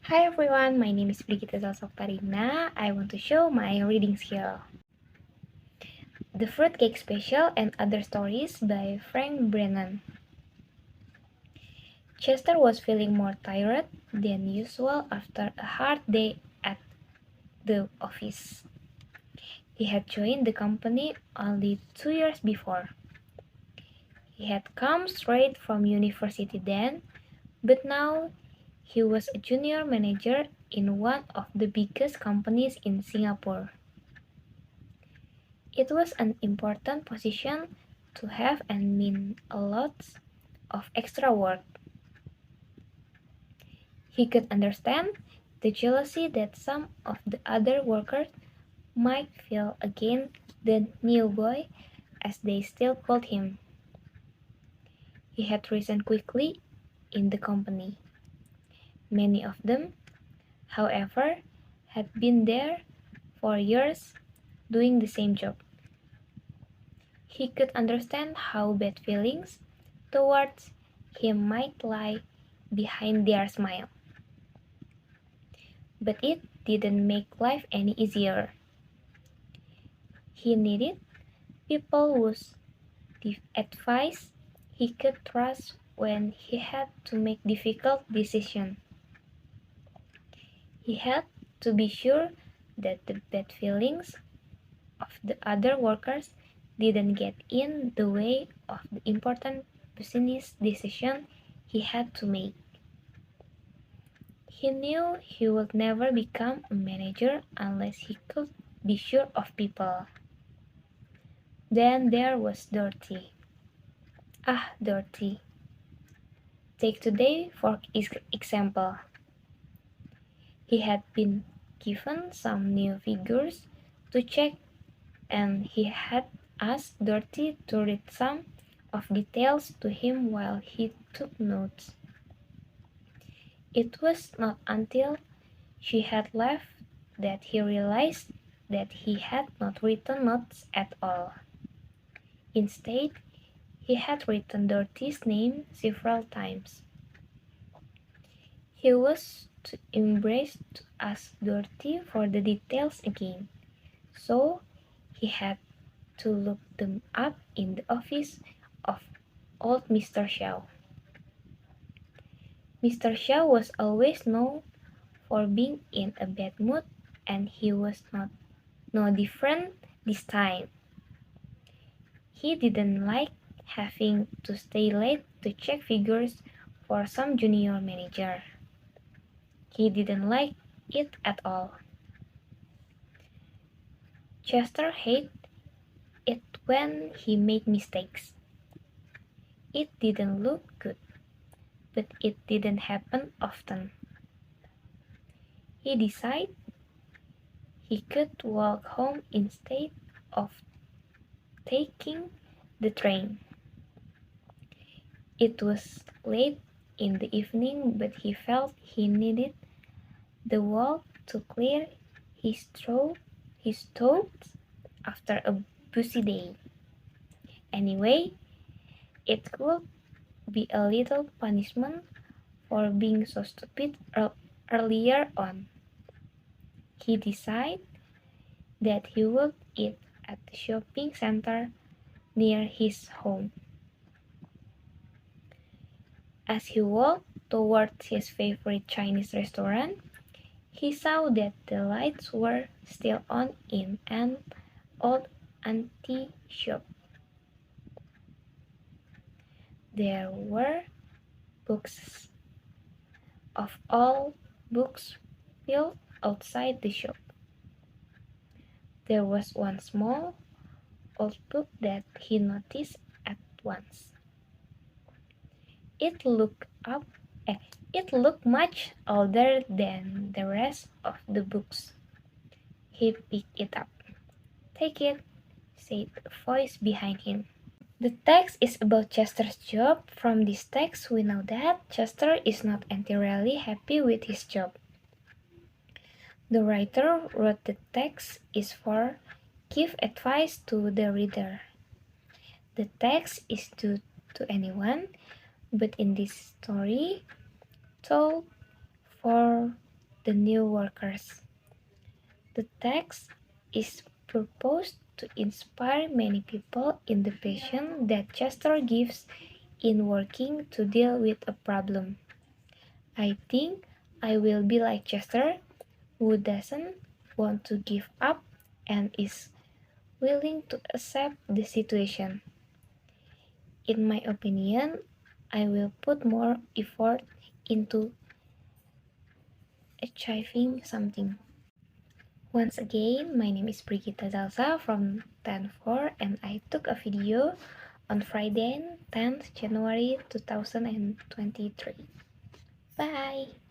Hi everyone, my name is 𝐑𝐄𝐀𝐃𝐈���⍺. I want to show my reading skill. The Fruitcake Special and Other Stories by Frank Brennan. Chester was feeling more tired than usual after a hard day at the office. He had joined the company only 2 years before. He had come straight from university then, but now he was a junior manager in one of the biggest companies in Singapore. It was an important position to have and meant a lot of extra work. He could understand the jealousy that some of the other workers might feel against the new boy, as they still called him. He had risen quickly in the company. Many of them, however, had been there for years doing the same job. He could understand how bad feelings towards him might lie behind their smile. But it didn't make life any easier. He needed people whose advice he could trust when he had to make difficult decisions. He had to be sure that the bad feelings of the other workers didn't get in the way of the important business decision he had to make. He knew he would never become a manager unless he could be sure of people. Then there was Dorothy. Dorothy. Take today for example. He had been given some new figures to check, and he had asked Dorothy to read some of details to him while he took notes. It was not until she had left that he realized that he had not written notes at all. Instead, he had written Dorothy's name several times. He was too embarrassed to ask Dorothy for the details again, so he had to look them up in the office of old Mr. Xiao. Mr. Xiao was always known for being in a bad mood, and he was no different this time. He didn't like having to stay late to check figures for some junior manager. He didn't like it at all. Chester hated it when he made mistakes. It didn't look good, but it didn't happen often. He decided he could walk home instead of taking the train. It was late in the evening, but he felt he needed the walk to clear his thoughts after a busy day. Anyway, it could be a little punishment for being so stupid earlier on. He decided that he would eat at the shopping center near his home. As he walked towards his favorite Chinese restaurant, he saw that the lights were still on in an old antique shop. There were books of all books filled outside the shop. There was one small, old book that he noticed at once. It looked much older than the rest of the books. He picked it up. "Take it," said a voice behind him. The text is about Chester's job. From this text, we know that Chester is not entirely happy with his job. The writer wrote the text is for give advice to the reader. The text is to anyone, but in this story, told for the new workers. The text is purposed to inspire many people in the passion that Chester gives in working to deal with a problem. I think I will be like Chester, who doesn't want to give up and is willing to accept the situation. In my opinion, I will put more effort into achieving something. Once again, my name is Brigitta Zalza from 10-4 and I took a video on Friday 10th January 2023. Bye!